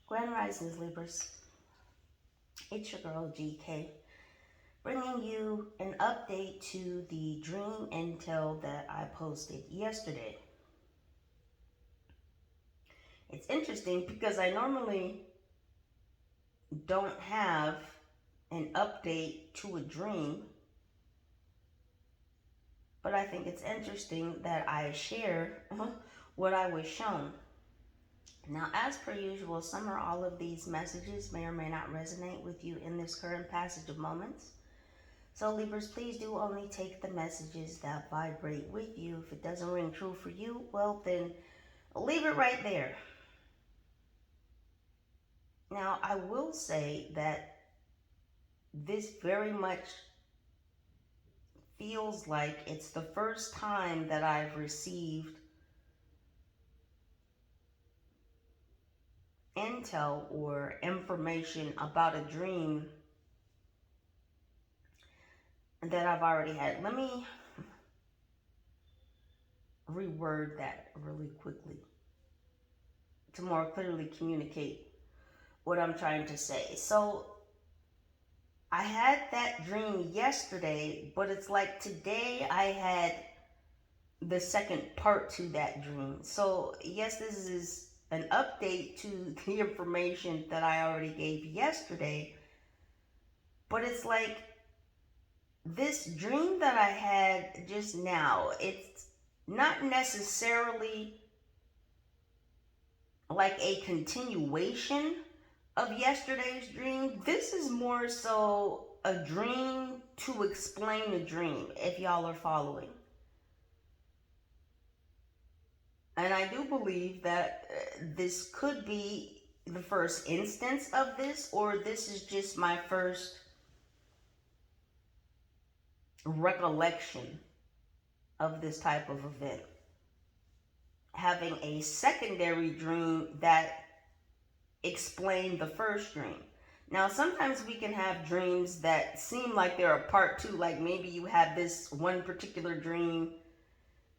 Grand Risings Libras, it's your girl GK, bringing you an update to the dream intel that I posted yesterday. It's interesting because I normally don't have an update to a dream, but I think it's interesting that I share what I was shown. Now, as per usual, some or all of these messages may or may not resonate with you in this current passage of moments. So Libras, please do only take the messages that vibrate with you. If it doesn't ring true for you, well then leave it right there. Now, I will say that this very much feels like it's the first time that I've received intel or information about a dream that I've already had. Let me reword that really quickly to more clearly communicate what I'm trying to say. So I had that dream yesterday, but it's like today I had the second part to that dream. So yes, this is an update to the information that I already gave yesterday, but it's like this dream that I had just now, it's not necessarily like a continuation of yesterday's dream. This is more so a dream to explain a dream, if y'all are following. And I do believe that this could be the first instance of this, or this is just my first recollection of this type of event. Having a secondary dream that explained the first dream. Now, sometimes we can have dreams that seem like they're a part two, like maybe you have this one particular dream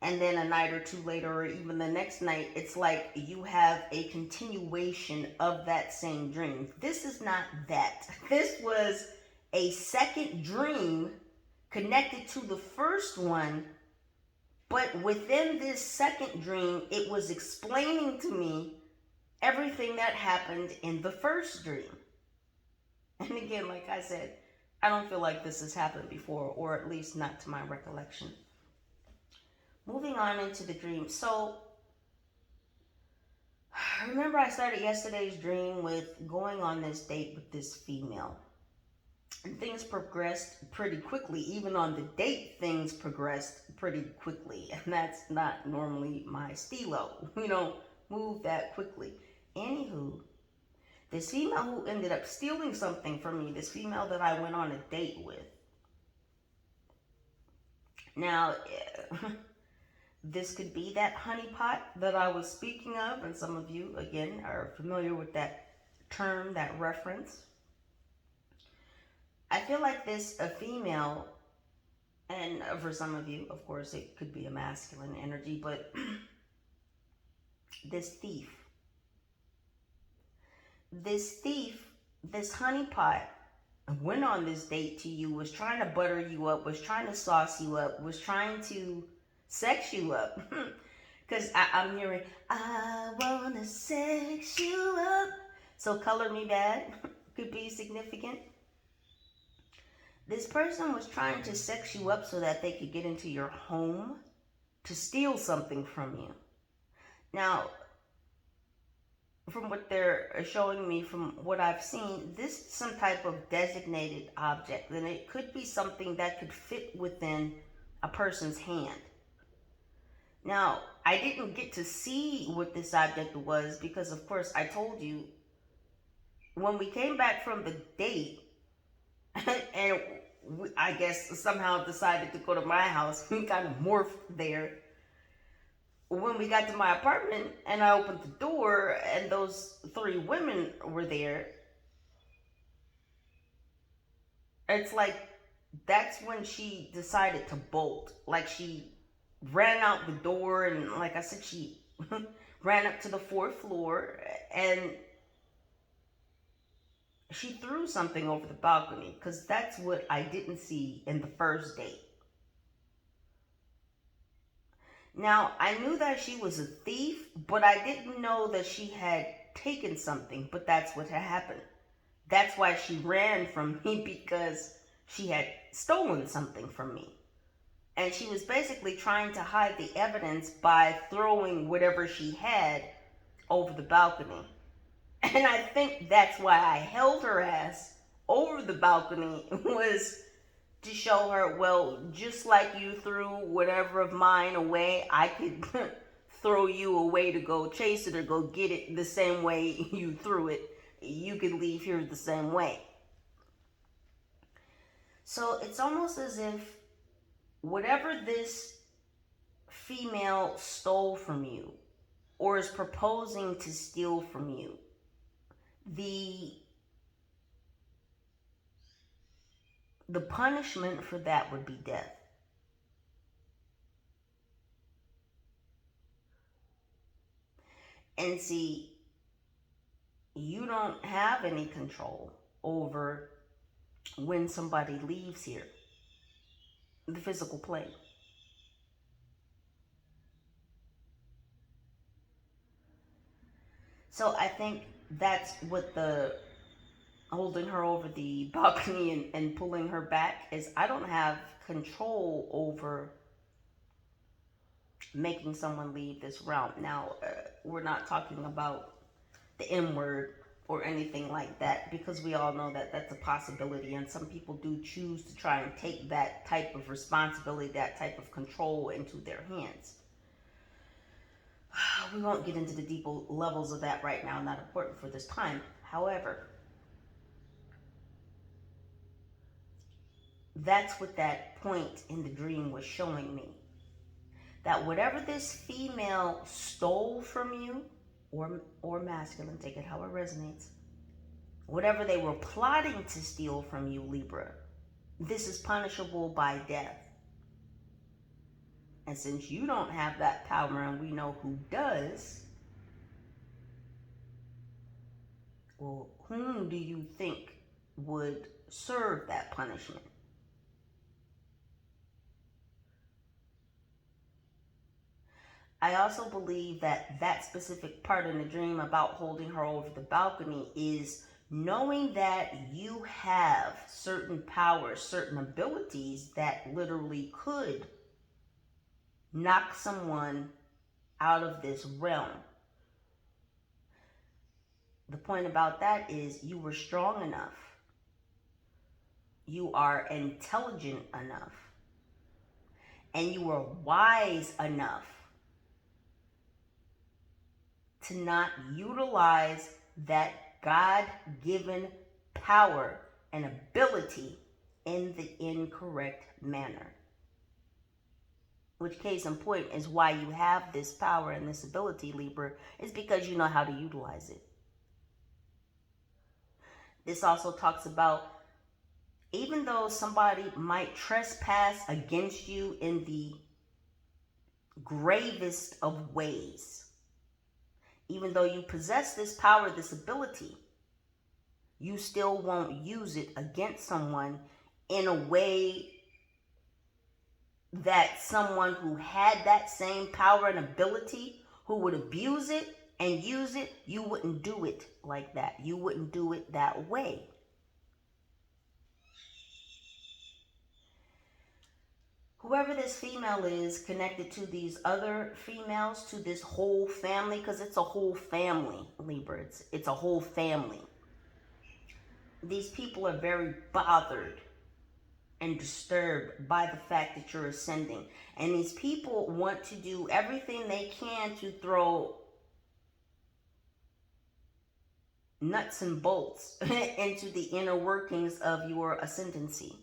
and then a night or two later, or even the next night, it's like you have a continuation of that same dream. This is not that. This was a second dream connected to the first one, but within this second dream, it was explaining to me everything that happened in the first dream. And again, like I said, I don't feel like this has happened before, or at least not to my recollection. Moving on into the dream. So, remember I started yesterday's dream with going on this date with this female. And things progressed pretty quickly. Even on the date, things progressed pretty quickly. And that's not normally my stilo. We don't move that quickly. Anywho, this female who ended up stealing something from me, this female that I went on a date with. Now, this could be that honeypot that I was speaking of, and some of you, again, are familiar with that term, that reference. I feel like this, a female, and for some of you, of course, it could be a masculine energy, but this thief, this honeypot went on this date to you, was trying to butter you up, was trying to sauce you up, was trying to sex you up. Because I'm hearing, I want to sex you up. So color me bad could be significant. This person was trying to sex you up so that they could get into your home to steal something from you. Now, from what they're showing me, from what I've seen, this is some type of designated object. And it could be something that could fit within a person's hand. Now, I didn't get to see what this object was because, of course, I told you, when we came back from the date, and I guess somehow decided to go to my house, we kind of morphed there. When we got to my apartment and I opened the door and those three women were there, it's like that's when she decided to bolt. Like she ran out the door, and like I said, she ran up to the fourth floor, and She threw something over the balcony, because that's what I didn't see in the first date. Now, I knew that she was a thief, but I didn't know that she had taken something, but that's what had happened. That's why she ran from me, because she had stolen something from me. And she was basically trying to hide the evidence by throwing whatever she had over the balcony. And I think that's why I held her ass over the balcony, was to show her, well, just like you threw whatever of mine away, I could throw you away to go chase it or go get it the same way you threw it. You could leave here the same way. So it's almost as if whatever this female stole from you or is proposing to steal from you, the punishment for that would be death. And see, you don't have any control over when somebody leaves here, the physical plane. So I think that's what the holding her over the balcony and pulling her back is. I don't have control over making someone leave this realm. Now, we're not talking about the M word or anything like that, because we all know that that's a possibility, and some people do choose to try and take that type of responsibility, that type of control into their hands. We won't get into the deeper levels of that right now, not important for this time. However, that's what that point in the dream was showing me. That whatever this female stole from you, or masculine, take it how it resonates, whatever they were plotting to steal from you, Libra, this is punishable by death. And since you don't have that power and we know who does, well, whom do you think would serve that punishment? I also believe that that specific part in the dream about holding her over the balcony is knowing that you have certain powers, certain abilities that literally could knock someone out of this realm. The point about that is you were strong enough. You are intelligent enough. And you are wise enough to not utilize that God-given power and ability in the incorrect manner. Which, case in point, is why you have this power and this ability, Libra, is because you know how to utilize it. This also talks about, even though somebody might trespass against you in the gravest of ways, even though you possess this power, this ability, you still won't use it against someone in a way that someone who had that same power and ability, who would abuse it and use it, you wouldn't do it like that. You wouldn't do it that way. Whoever this female is connected to these other females, to this whole family, because it's a whole family, Libra. It's a whole family. These people are very bothered and disturbed by the fact that you're ascending. And these people want to do everything they can to throw nuts and bolts into the inner workings of your ascendancy.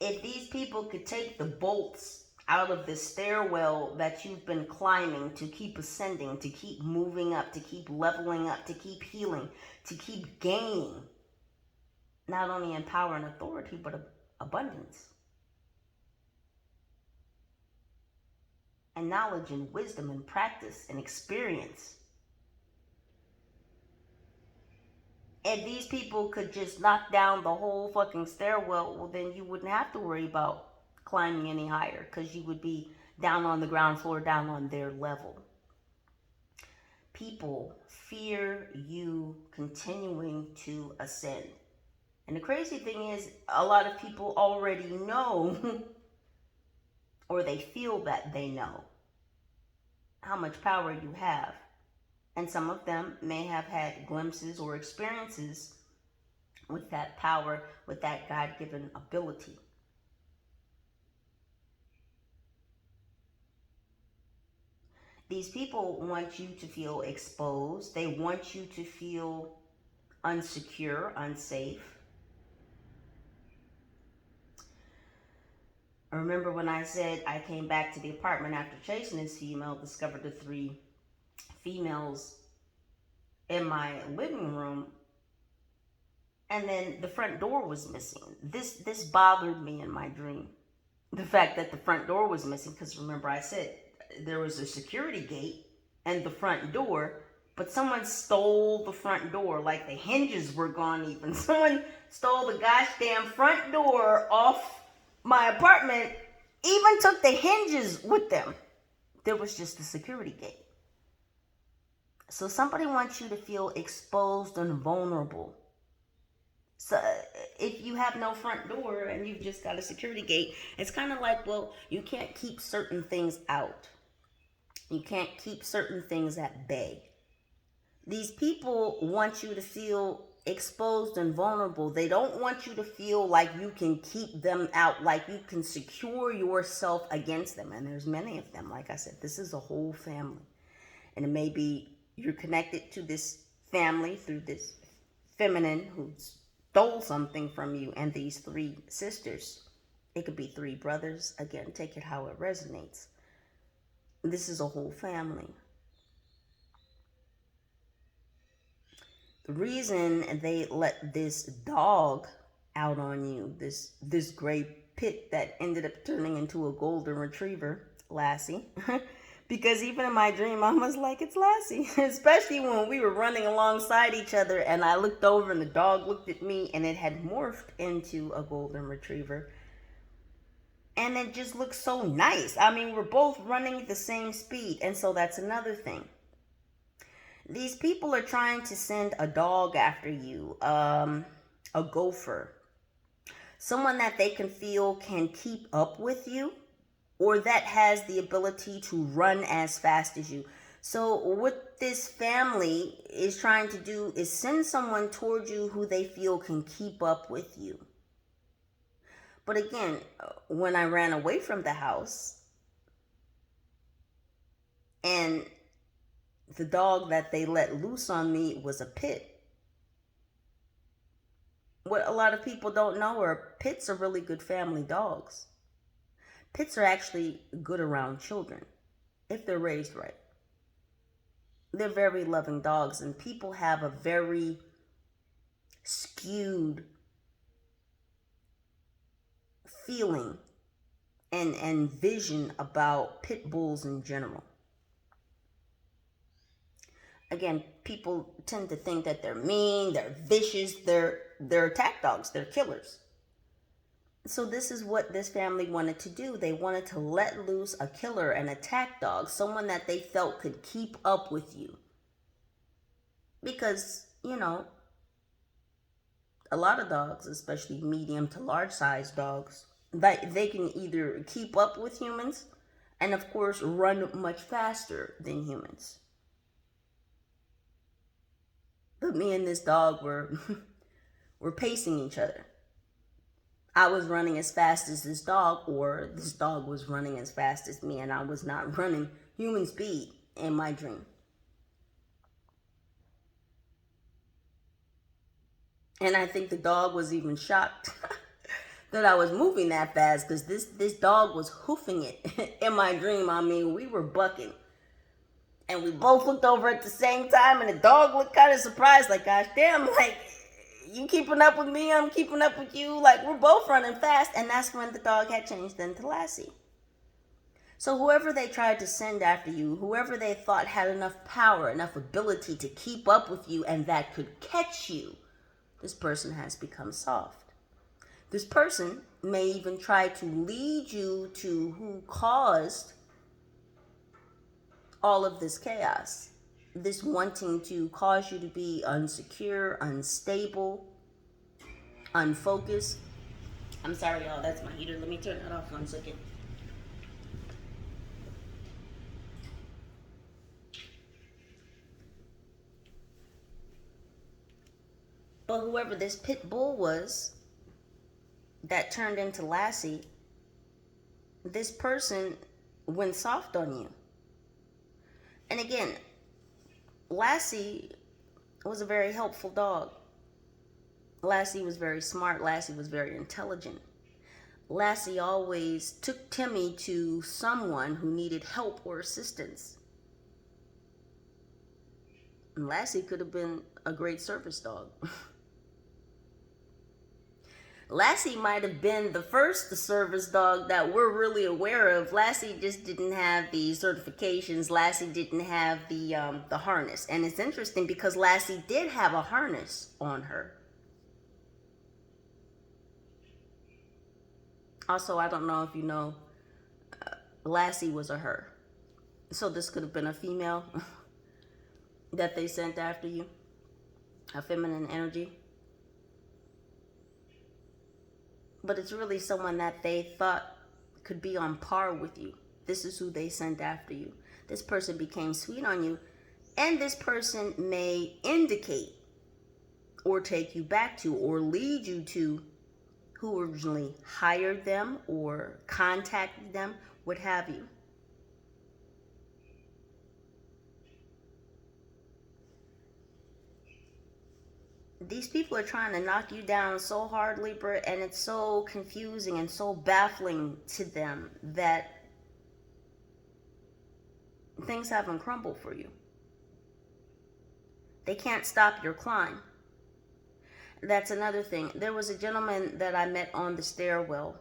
If these people could take the bolts out of the stairwell that you've been climbing to keep ascending, to keep moving up, to keep leveling up, to keep healing, to keep gaining, not only in power and authority, but abundance, and knowledge and wisdom and practice and experience, If these people could just knock down the whole fucking stairwell, well, then you wouldn't have to worry about climbing any higher, because you would be down on the ground floor, down on their level. People fear you continuing to ascend. And the crazy thing is, a lot of people already know, or they feel that they know, how much power you have. And some of them may have had glimpses or experiences with that power, with that God-given ability. These people want you to feel exposed. They want you to feel unsecure, unsafe. I remember when I said I came back to the apartment after chasing this female, discovered the 3 females in my living room, and then the front door was missing. This bothered me in my dream. The fact that the front door was missing, because remember I said there was a security gate and the front door, but someone stole the front door, like the hinges were gone even. Someone stole the gosh damn front door off my apartment, even took the hinges with them. There was just the security gate. So somebody wants you to feel exposed and vulnerable. So if you have no front door and you've just got a security gate, it's kind of like, well, you can't keep certain things out. You can't keep certain things at bay. These people want you to feel exposed and vulnerable. They don't want you to feel like you can keep them out, like you can secure yourself against them. And there's many of them. Like I said, this is a whole family. And it may be you're connected to this family through this feminine who stole something from you, and these 3 sisters. It could be 3 brothers. Again, take it how it resonates. This is a whole family. The reason they let this dog out on you, this gray pit that ended up turning into a golden retriever, Lassie, because even in my dream, I was like, it's Lassie, especially when we were running alongside each other and I looked over and the dog looked at me and it had morphed into a golden retriever. And it just looks so nice. I mean, we're both running at the same speed. And so that's another thing. These people are trying to send a dog after you, a gopher, someone that they can feel can keep up with you, or that has the ability to run as fast as you. So what this family is trying to do is send someone towards you who they feel can keep up with you. But again, when I ran away from the house and the dog that they let loose on me was a pit. What a lot of people don't know are pits are really good family dogs. Pits are actually good around children if they're raised right. They're very loving dogs, and people have a very skewed feeling and vision about pit bulls in general. Again, people tend to think that they're mean, they're vicious, they're attack dogs, they're killers. So this is what this family wanted to do. They wanted to let loose a killer, an attack dog, someone that they felt could keep up with you. Because, you know, a lot of dogs, especially medium to large size dogs, they can either keep up with humans and, of course, run much faster than humans. But me and this dog were pacing each other. I was running as fast as this dog, or this dog was running as fast as me, and I was not running human speed in my dream. And I think the dog was even shocked that I was moving that fast, because this dog was hoofing it in my dream. I mean, we were bucking. And we both looked over at the same time, and the dog looked kind of surprised, like, gosh damn, like, you keeping up with me, I'm keeping up with you, like, we're both running fast. And that's when the dog had changed into Lassie. So whoever they tried to send after you, whoever they thought had enough power, enough ability to keep up with you and that could catch you, this person has become soft. This person may even try to lead you to who caused all of this chaos. This wanting to cause you to be unsecure, unstable, unfocused. I'm sorry, y'all, that's my heater. Let me turn that off 1 second. But whoever this pit bull was that turned into Lassie, this person went soft on you. And again, Lassie was a very helpful dog. Lassie was very smart. Lassie was very intelligent. Lassie always took Timmy to someone who needed help or assistance. And Lassie could have been a great service dog. Lassie might have been the first service dog that we're really aware of. Lassie just didn't have the certifications. Lassie didn't have the harness. And it's interesting because Lassie did have a harness on her. Also, I don't know if you know, Lassie was a her. So this could have been a female that they sent after you. A feminine energy. But it's really someone that they thought could be on par with you. This is who they sent after you. This person became sweet on you. And this person may indicate or take you back to or lead you to who originally hired them or contacted them, what have you. These people are trying to knock you down so hard, Libra, and it's so confusing and so baffling to them that things haven't crumbled for you. They can't stop your climb. That's another thing. There was a gentleman that I met on the stairwell,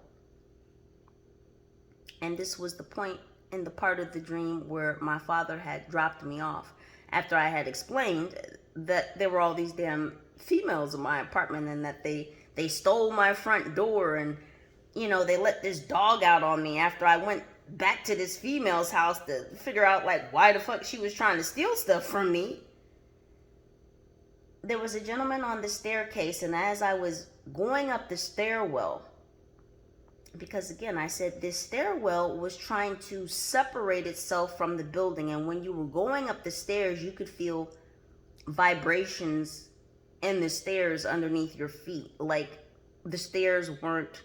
and this was the point in the part of the dream where my father had dropped me off after I had explained that there were all these damn females in my apartment and that they stole my front door, and you know, they let this dog out on me after I went back to this female's house to figure out like why the fuck she was trying to steal stuff from me. There was a gentleman on the staircase, and as I was going up the stairwell, because again, I said this stairwell was trying to separate itself from the building, and when you were going up the stairs, you could feel vibrations in the stairs underneath your feet. Like the stairs weren't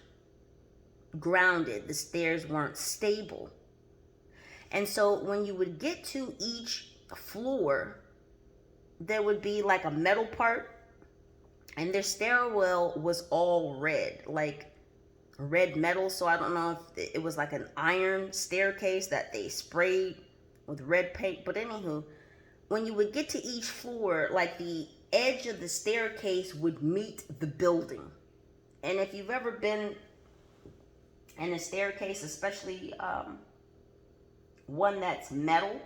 grounded, the stairs weren't stable. And so when you would get to each floor, there would be like a metal part, and their stairwell was all red, like red metal. So I don't know if it was like an iron staircase that they sprayed with red paint, but anywho, when you would get to each floor, like the edge of the staircase would meet the building. And if you've ever been in a staircase, especially one that's metal,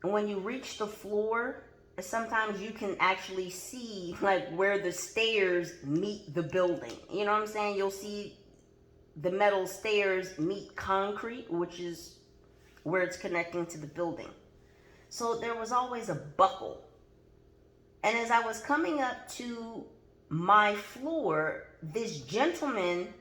and when you reach the floor, sometimes you can actually see like where the stairs meet the building. You know what I'm saying? You'll see the metal stairs meet concrete, which is where it's connecting to the building. So there was always a buckle. And as I was coming up to my floor, this gentleman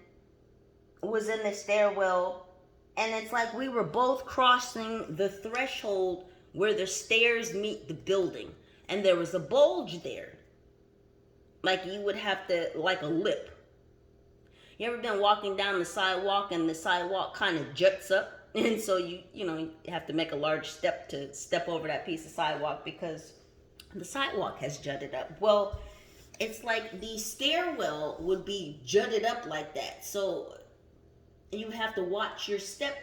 was in the stairwell, and it's like we were both crossing the threshold where the stairs meet the building, and there was a bulge there, like you would have to, like a lip. You ever been walking down the sidewalk and the sidewalk kind of juts up, and so you have to make a large step to step over that piece of sidewalk because the sidewalk has jutted up. Well, it's like the stairwell would be jutted up like that, so you have to watch your step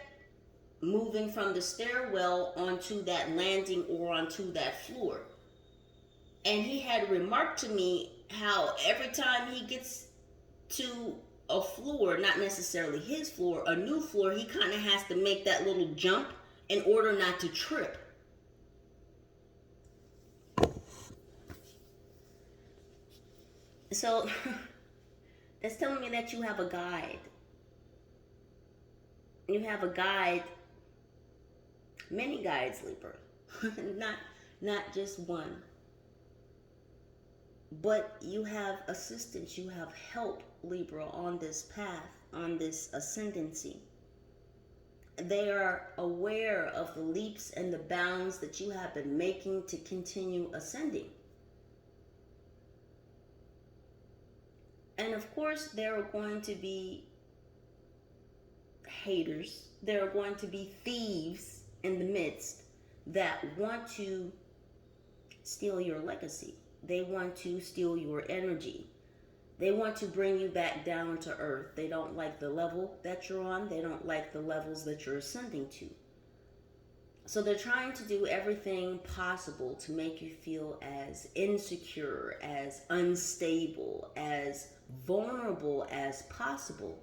moving from the stairwell onto that landing or onto that floor. And he had remarked to me how every time he gets to a floor, not necessarily his floor, a new floor, he kind of has to make that little jump in order not to trip. So that's telling me that you have a guide. You have a guide, many guides, Libra. not just one. But you have assistance, you have help, Libra, on this path, on this ascendancy. They are aware of the leaps and the bounds that you have been making to continue ascending. And of course, there are going to be haters. There are going to be thieves in the midst that want to steal your legacy. They want to steal your energy. They want to bring you back down to earth. They don't like the level that you're on. They don't like the levels that you're ascending to. So they're trying to do everything possible to make you feel as insecure, as unstable, as vulnerable as possible,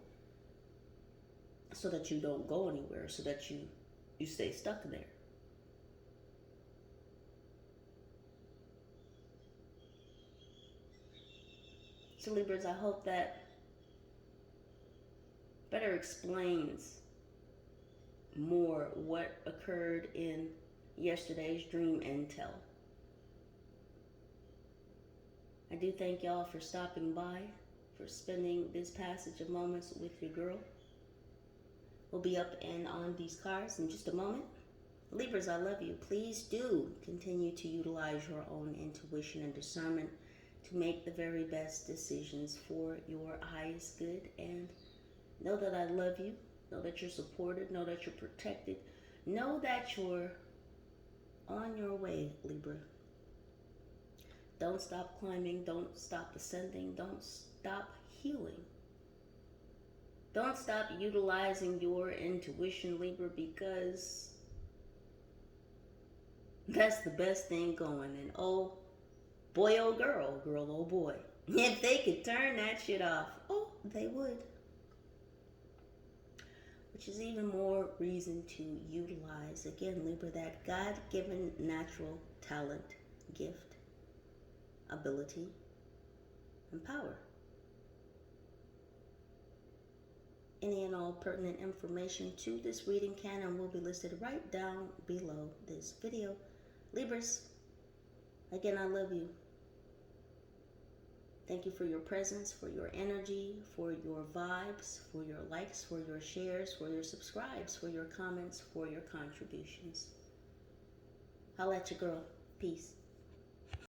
so that you don't go anywhere, so that you stay stuck there. So Libras, I hope that better explains more what occurred in yesterday's dream intel. I do thank y'all for stopping by, for spending this passage of moments with your girl. We'll be up and on these cards in just a moment. Libras, I love you. Please do continue to utilize your own intuition and discernment to make the very best decisions for your highest good. And know that I love you. Know that you're supported. Know that you're protected. Know that you're on your way, Libra. Don't stop climbing. Don't stop ascending. Don't stop healing. Don't stop utilizing your intuition, Libra, because that's the best thing going. And oh boy, oh girl, girl, oh boy, if they could turn that shit off, oh, they would. Which is even more reason to utilize, again, Libra, that God-given natural talent, gift, ability, and power. Any and all pertinent information to this reading can and will be listed right down below this video. Libras, again, I love you. Thank you for your presence, for your energy, for your vibes, for your likes, for your shares, for your subscribes, for your comments, for your contributions. Holla at your girl. Peace.